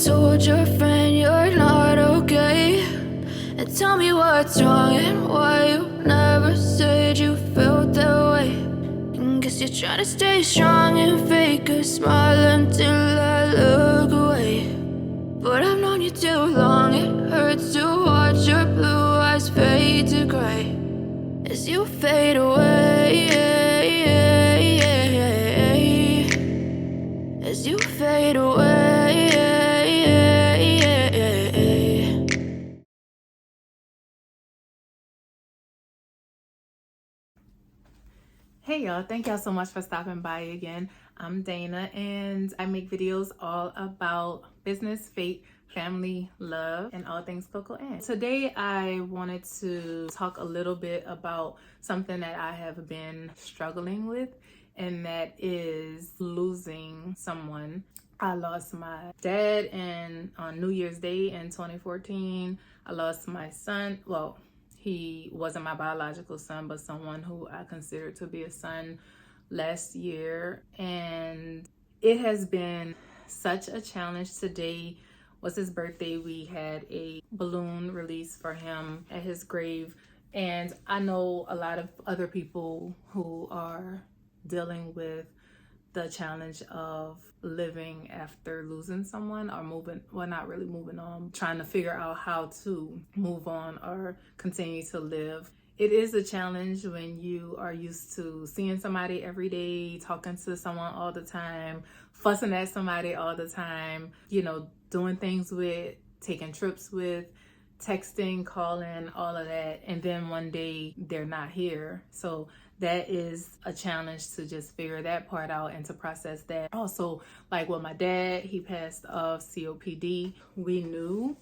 told your friend you're not okay? And tell me what's wrong and why you never said you felt that way. And guess you're trying to stay strong and fake a smile until I look away. But I've known you too long, it hurts to watch your blue eyes fade to gray as you fade away, as you fade away. Hey y'all, thank y'all so much for stopping by again. I'm Dana and I make videos all about business, faith, family, love, and all things Coco and. Today I wanted to talk a little bit about something that I have been struggling with, and that is losing someone. I lost my dad on New Year's Day in 2014. I lost my son. Well, he wasn't my biological son, but someone who I considered to be a son last year. And it has been such a challenge. Today was his birthday. We had a balloon release for him at his grave. And I know a lot of other people who are dealing with the challenge of living after losing someone, or not really moving on, trying to figure out how to move on or continue to live. It is a challenge when you are used to seeing somebody every day, talking to someone all the time, fussing at somebody all the time, doing things with, taking trips with, texting, calling, all of that. And then one day they're not here. So that is a challenge to just figure that part out and to process that. Also, like with my dad, he passed of COPD. We knew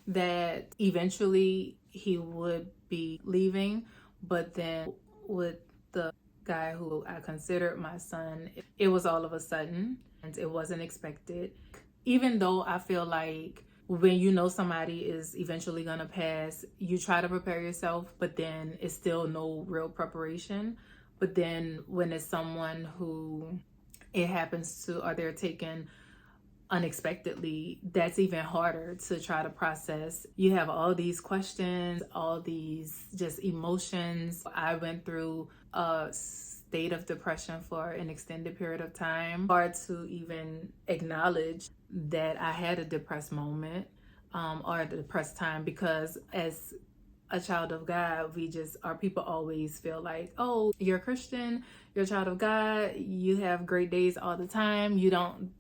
that eventually he would be leaving, but then with the guy who I considered my son, it was all of a sudden and it wasn't expected. Even though I feel like when you know somebody is eventually gonna pass, you try to prepare yourself, but then it's still no real preparation. But then when it's someone who it happens to, or they're taken unexpectedly, that's even harder to try to process. You have all these questions, all these just emotions. I went through a state of depression for an extended period of time. Hard to even acknowledge that I had a depressed moment or a depressed time, because as a child of God, our people always feel like, oh, you're a Christian, you're a child of God, you have great days all the time, you don't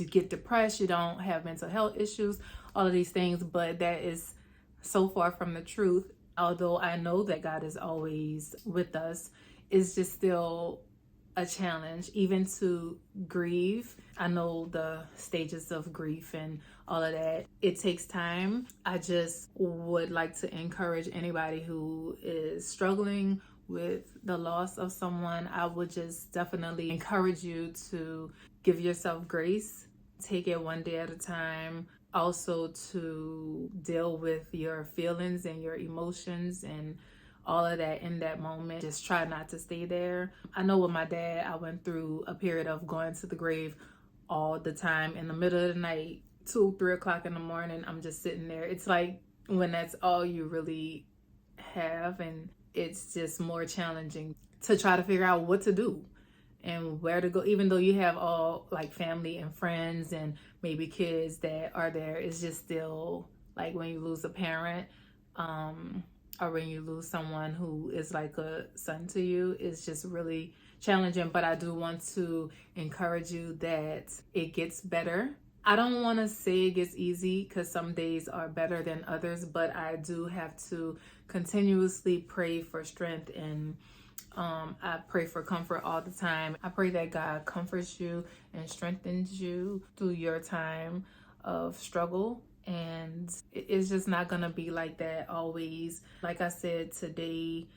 get depressed, you don't have mental health issues, all of these things. But that is so far from the truth. Although I know that God is always with us, it's just still a challenge even to grieve. I know the stages of grief and all of that. It takes time. I just would like to encourage anybody who is struggling with the loss of someone. I would just definitely encourage you to give yourself grace. Take it one day at a time. Also to deal with your feelings and your emotions and all of that in that moment. Just try not to stay there. I know with my dad, I went through a period of going to the grave all the time in the middle of the night, 2-3 o'clock in the morning. I'm just sitting there. It's like when that's all you really have, and it's just more challenging to try to figure out what to do and where to go. Even though you have all like family and friends and maybe kids that are there, it's just still like when you lose a parent, or when you lose someone who is like a son to you, it's just really challenging. But I do want to encourage you that it gets better. I don't want to say it gets easy, because some days are better than others, but I do have to continuously pray for strength, and I pray for comfort all the time. I pray that God comforts you and strengthens you through your time of struggle. And it's just not gonna be like that always. Like I said, today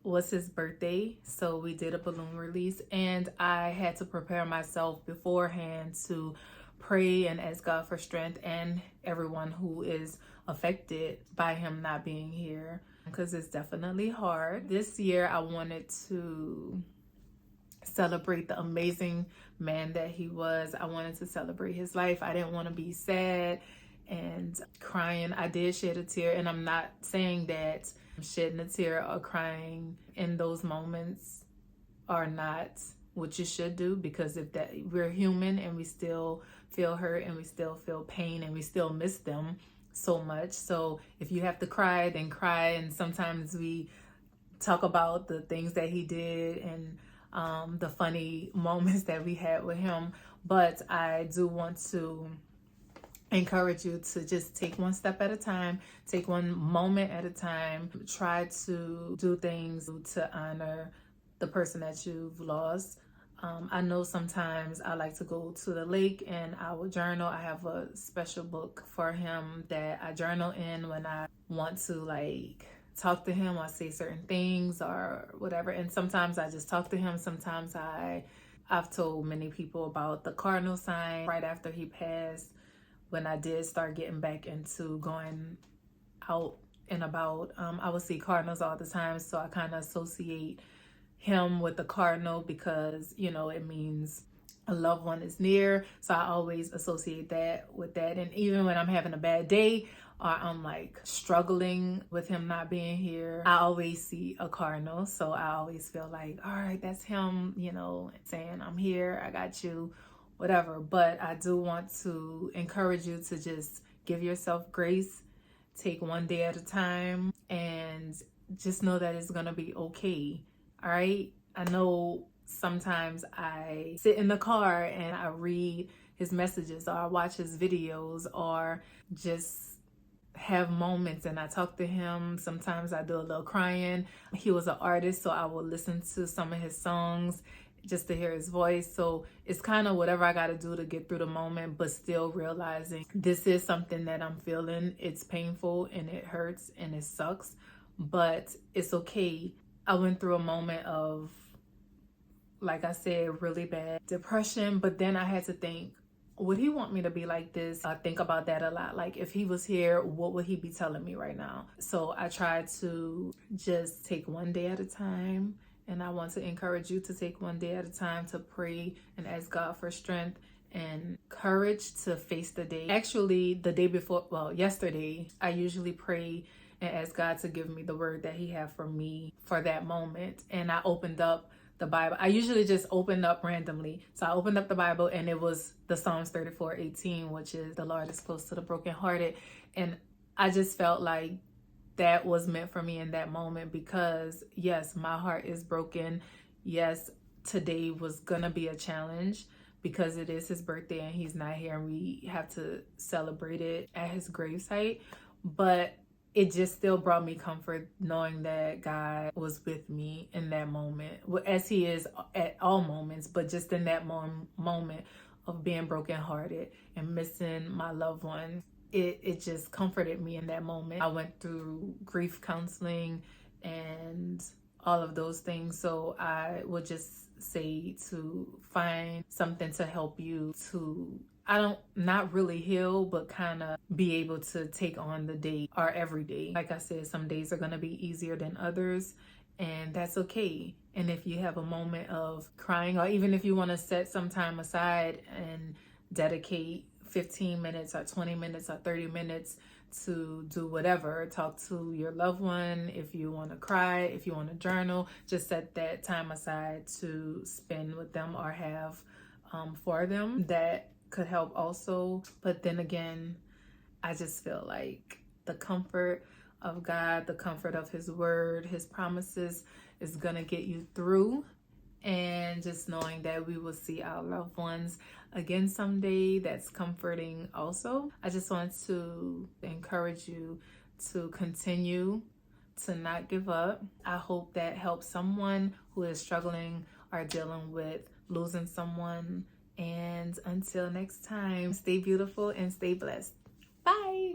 was his birthday, so we did a balloon release, and I had to prepare myself beforehand to pray and ask God for strength, and everyone who is affected by him not being here, because it's definitely hard. This year I wanted to celebrate the amazing man that he was. I wanted to celebrate his life. I didn't want to be sad and crying. I did shed a tear, and I'm not saying that shedding a tear or crying in those moments are not what you should do, because if that, we're human and we still feel hurt and we still feel pain and we still miss them so much. So if you have to cry, then cry. And sometimes we talk about the things that he did and the funny moments that we had with him. But I do want to encourage you to just take one step at a time, take one moment at a time, try to do things to honor the person that you've lost. I know sometimes I like to go to the lake and I will journal. I have a special book for him that I journal in when I want to like talk to him or say certain things or whatever. And sometimes I just talk to him. Sometimes I've told many people about the cardinal sign right after he passed, when I did start getting back into going out and about. I would see cardinals all the time, so I kind of associate him with the cardinal because, you know, it means a loved one is near. So I always associate that with that. And even when I'm having a bad day or I'm like struggling with him not being here, I always see a cardinal. So I always feel like, all right, that's him, you know, saying I'm here, I got you, whatever. But I do want to encourage you to just give yourself grace, take one day at a time, and just know that it's gonna be okay. All right. I know sometimes I sit in the car and I read his messages or I watch his videos or just have moments and I talk to him. Sometimes I do a little crying. He was an artist, so I will listen to some of his songs just to hear his voice. So it's kind of whatever I got to do to get through the moment, but still realizing this is something that I'm feeling. It's painful and it hurts and it sucks, but it's okay. I went through a moment of, like I said, really bad depression, but then I had to think, would he want me to be like this? I think about that a lot. Like, if he was here, what would he be telling me right now? So I tried to just take one day at a time. And I want to encourage you to take one day at a time to pray and ask God for strength and courage to face the day. Actually, the day before, well, yesterday, I usually pray and ask God to give me the word that he had for me for that moment. And I opened up the Bible. I usually just open up randomly. So I opened up the Bible and it was the Psalms 34:18, which is the Lord is close to the brokenhearted. And I just felt like that was meant for me in that moment because yes, my heart is broken. Yes, today was gonna be a challenge because it is his birthday and he's not here and we have to celebrate it at his gravesite. But it just still brought me comfort knowing that God was with me in that moment, as he is at all moments, but just in that moment of being brokenhearted and missing my loved one. It just comforted me in that moment. I went through grief counseling and all of those things. So I would just say to find something to help you to, not really heal, but kind of be able to take on the day or every day. Like I said, some days are going to be easier than others, and that's okay. And if you have a moment of crying, or even if you want to set some time aside and dedicate 15 minutes or 20 minutes or 30 minutes to do whatever, talk to your loved one, if you want to cry, if you want to journal, just set that time aside to spend with them or have for them. That could help also. But then again, I just feel like the comfort of God, the comfort of his word, his promises is gonna get you through. And just knowing that we will see our loved ones again someday, that's comforting also. I just want to encourage you to continue to not give up. I hope that helps someone who is struggling or dealing with losing someone. And until next time, stay beautiful and stay blessed. Bye.